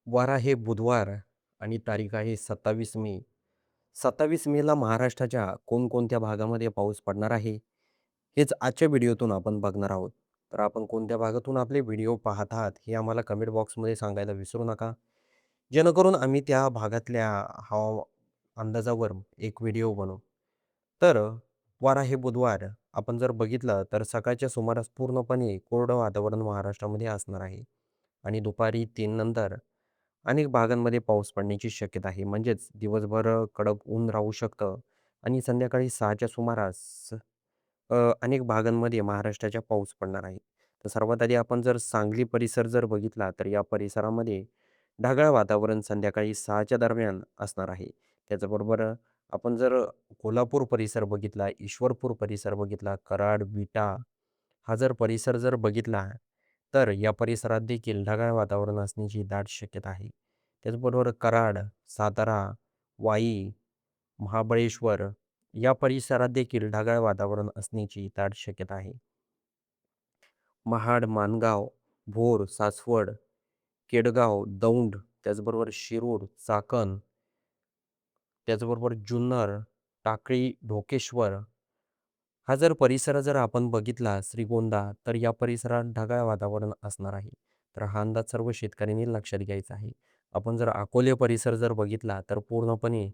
वार आहे बुधवार आणि तारीख आहे 27 मे. 27 मेला महाराष्ट्राच्या कोणकोणत्या भागामध्ये पाऊस पडणार आहे, हेच आजच्या व्हिडिओतून आपण बघणार आहोत. तर आपण कोणत्या भागातून आपले व्हिडिओ पाहत आहात, हे आम्हाला कमेंट बॉक्समध्ये सांगायला विसरू नका. जेणेकरून आम्ही त्या भागातल्या हवा अंदाजावर एक व्हिडिओ बनवू. तर वार आहे बुधवार. आपण जर बघितलं तर सकाळच्या सुमारास पूर्णपणे कोरडं वातावरण महाराष्ट्रामध्ये असणार आहे आणि दुपारी 3 नंतर अनेक भागांमध्ये पाऊस पडण्याची शक्यता आहे. म्हणजेच दिवसभर कडक ऊन राहू शकतं आणि संध्याकाळी 6च्या सुमारास अनेक भागांमध्ये महाराष्ट्राच्या पाऊस पडणार आहे. तर सर्वात आधी आपण जर सांगली परिसर जर बघितला, तर या परिसरामध्ये ढगाळ वातावरण संध्याकाळी 6च्या दरम्यान असणार आहे. त्याचबरोबर आपण जर कोल्हापूर परिसर बघितला, ईश्वरपूर परिसर बघितला, कराड, विटा हा जर परिसर जर बघितला, तर या परिसरात देखील ढगाळ वातावरण असण्याची दाट शक्यता आहे. त्याचबरोबर कराड, सातारा, वाई, महाबळेश्वर या परिसरात देखील ढगाळ वातावरण असण्याची दाट शक्यता आहे. महाड, माणगाव, भोर, सासवड, केडगाव, दौंड, त्याचबरोबर शिरूर, चाकण, त्याचबरोबर जुन्नर, टाकळी, ढोकेश्वर हा जर परिसर जर आपण बघितला श्रीगोंदा, तर या परिसरात ढगाळ वातावरण असणार आहे. तर हा अंदाज सर्व शेतकऱ्यांनी लक्षात घ्यायचा आहे. आपण जर अकोले परिसर जर बघितला, तर पूर्णपणे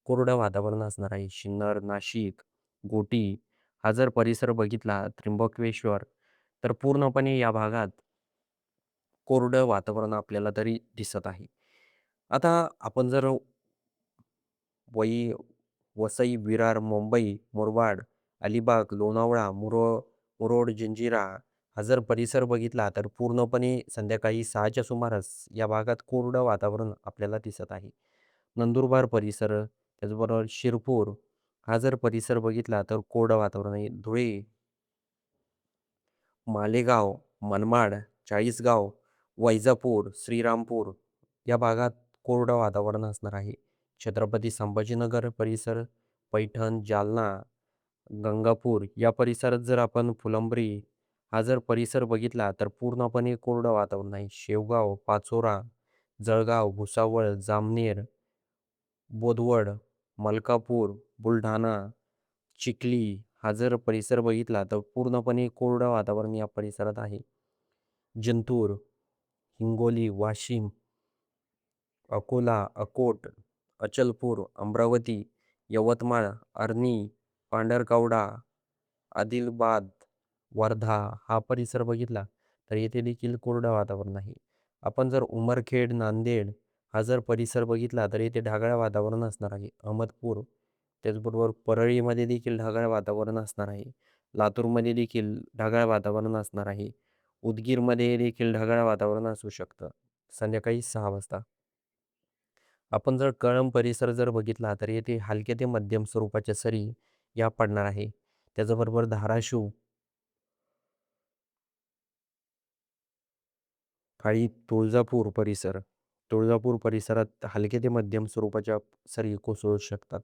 कोरडं वातावरण असणार आहे. सिन्नर, नाशिक, गोटी हा जर परिसर बघितला, त्र्यंबकेश्वर, तर पूर्णपणे या भागात कोरडं वातावरण आपल्याला तरी दिसत आहे. आता आपण जर वई वसई, विरार, मुंबई, मुरबाड, अलिबाग, लोणावळा, मुरोड, जंजिरा हा जर परिसर बघितला, तर पूर्णपणे संध्याकाळी 6च्या सुमारास या भागात कोरडं वातावरण आपल्याला दिसत आहे. नंदुरबार परिसर, त्याचबरोबर शिरपूर हा जर परिसर बघितला, तर कोरडं वातावरण आहे. धुळे, मालेगाव, मनमाड, चाळीसगाव, वैजापूर, श्रीरामपूर या भागात कोरडं वातावरण असणार आहे. छत्रपती संभाजीनगर परिसर, पैठण, जालना, गंगापूर या परिसरात जर आपण फुलंब्री हा जर परिसर बघितला, तर पूर्णपणे कोरडं वातावरण आहे. शेवगाव, पाचोरा, जळगाव, भुसावळ, जामनेर, बोदवड, मलकापूर, बुलढाणा, चिखली हा जर परिसर बघितला, तर पूर्णपणे कोरडं वातावरण या परिसरात आहे. जिंतूर, हिंगोली, वाशिम, अकोला, अकोट, अचलपूर, अमरावती, यवतमाळ, आर्णी, पांढरकवडा, आदिलाबाद, वर्धा हा परिसर बघितला, तर येथे देखील कोरडं वातावरण आहे. आपण जर उमरखेड, नांदेड हा जर परिसर बघितला, तर येथे ढगाळ वातावरण असणार आहे. अहमदपूर, त्याचबरोबर परळीमध्ये देखील ढगाळ वातावरण असणार आहे. लातूरमध्ये देखील ढगाळ वातावरण असणार आहे. उदगीरमध्ये देखील ढगाळ वातावरण असू शकतं संध्याकाळी 6 वाजता. आपण जर कळंब परिसर जर बघितला, तर येथे हलक्या ते मध्यम स्वरूपाच्या सरी या पडणार आहे. त्याचबरोबर धाराशिव, काही तुळजापूर परिसर, तुळजापूर परिसरात हलके ते मध्यम स्वरूपाच्या सरी कोसळू शकतात.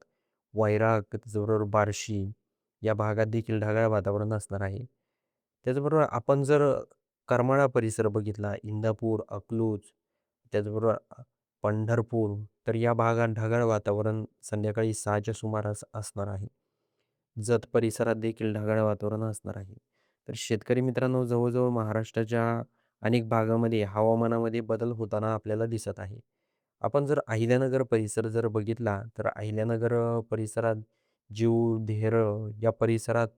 वैराग, त्याचबरोबर बार्शी या भागात देखील ढगाळ वातावरण असणार आहे. त्याचबरोबर आपण जर करमाळा परिसर बघितला, इंदापूर, अकलूज, त्याचबरोबर पंढरपूर, तर या भागात ढगाळ वातावरण संध्याकाळी 6च्या सुमारास असणार आहे. जत परिसरात देखील ढगाळ वातावरण असणार आहे. तर शेतकरी मित्रांनो, जवळजवळ महाराष्ट्राच्या अनेक भागामध्ये हवामानामध्ये बदल होताना आपल्याला दिसत आहे. आपण जर अहिल्यानगर परिसर जर बघितला, तर अहिल्यानगर परिसरात जीव, देहरं या परिसरात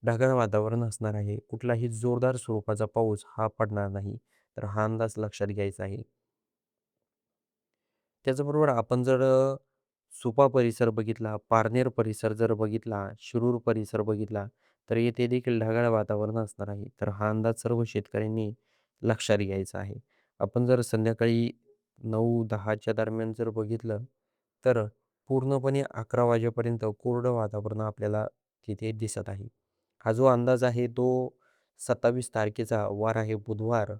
ढगाळ वातावरण असणार आहे. कुठलाही जोरदार स्वरूपाचा पाऊस हा पडणार नाही. तर हा अंदाज लक्षात घ्यायचा आहे. त्याचबरोबर आपण जर सुपा परिसर बघितला, पारनेर परिसर जर बघितला, शिरूर परिसर बघितला, तर येथे देखील ढगाळ वातावरण असणार आहे. तर हा अंदाज सर्व शेतकऱ्यांनी लक्षात घ्यायचा आहे. आपण जर संध्याकाळी 9-10च्या दरम्यान जर बघितलं, तर पूर्णपणे 11 वाजेपर्यंत कोरडं वातावरण आपल्याला तिथे दिसत आहे. हा जो अंदाज आहे तो 27 तारखेचा वार आहे बुधवार.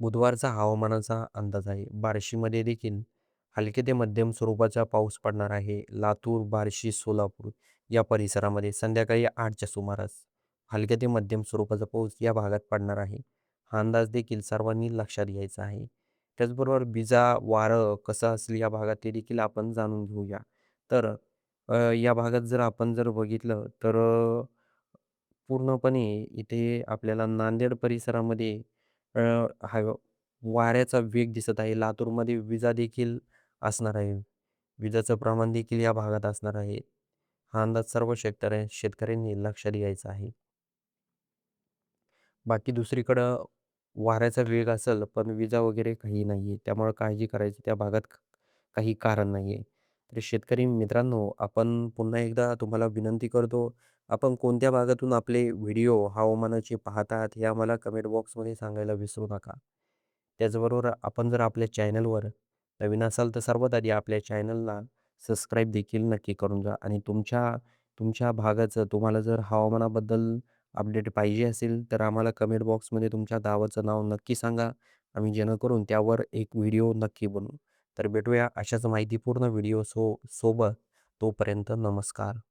बुधवारचा हवामानाचा अंदाज आहे. बार्शीमध्ये देखील हलके ते मध्यम स्वरूपाचा पाऊस पडणार आहे. लातूर, बार्शी, सोलापूर या परिसरामध्ये संध्याकाळी 8च्या सुमारास हलके ते मध्यम स्वरूपाचा पाऊस या भागात पडणार आहे. हा अंदाज देखील सर्वांनी लक्षात घ्यायचा आहे. त्याचबरोबर विजा, वारं कसं असेल या भागात ते देखील आपण जाणून घेऊया. तर या भागात जर आपण बघितलं तर पूर्णपणे इथे आपल्याला नांदेड परिसरामध्ये अ, हा वाऱ्याचा वेग दिसत आहे. लातूरमध्ये विजा देखील असणार आहे. विजाचं प्रमाण देखील या भागात असणार आहे. हा अंदाज सर्व शेतकऱ्यांनी लक्षात घ्यायचा आहे. बाकी दुसरीकडं वाऱ्याचा वेग असेल, पण विजा वगैरे काही नाहीये. त्यामुळे काळजी करायची त्या भागात काही कारण नाहीये. तर शेतकरी मित्रांनो, आपण पुन्हा एकदा तुम्हाला विनंती करतो, आपण कोणत्या भागातून आपले व्हिडिओ हवामानाचे पाहतात, हे आम्हाला कमेंट बॉक्समध्ये सांगायला विसरू नका. त्याचबरोबर आपण जर आपल्या चॅनलवर नवीन असाल, तर सर्वात आधी आपल्या चॅनलला सबस्क्राईब देखील नक्की करून जा आणि तुमच्या तुमच्या भागाचं तुम्हाला जर हवामानाबद्दल अपडेट पाहिजे असेल, तर आम्हाला कमेंट बॉक्समध्ये तुमच्या गावाचं नाव नक्की सांगा. आम्ही जेणेकरून त्यावर एक व्हिडिओ नक्की बनवू. तर भेटूया अशाच माहितीपूर्ण व्हिडिओ सोबत. तोपर्यंत नमस्कार.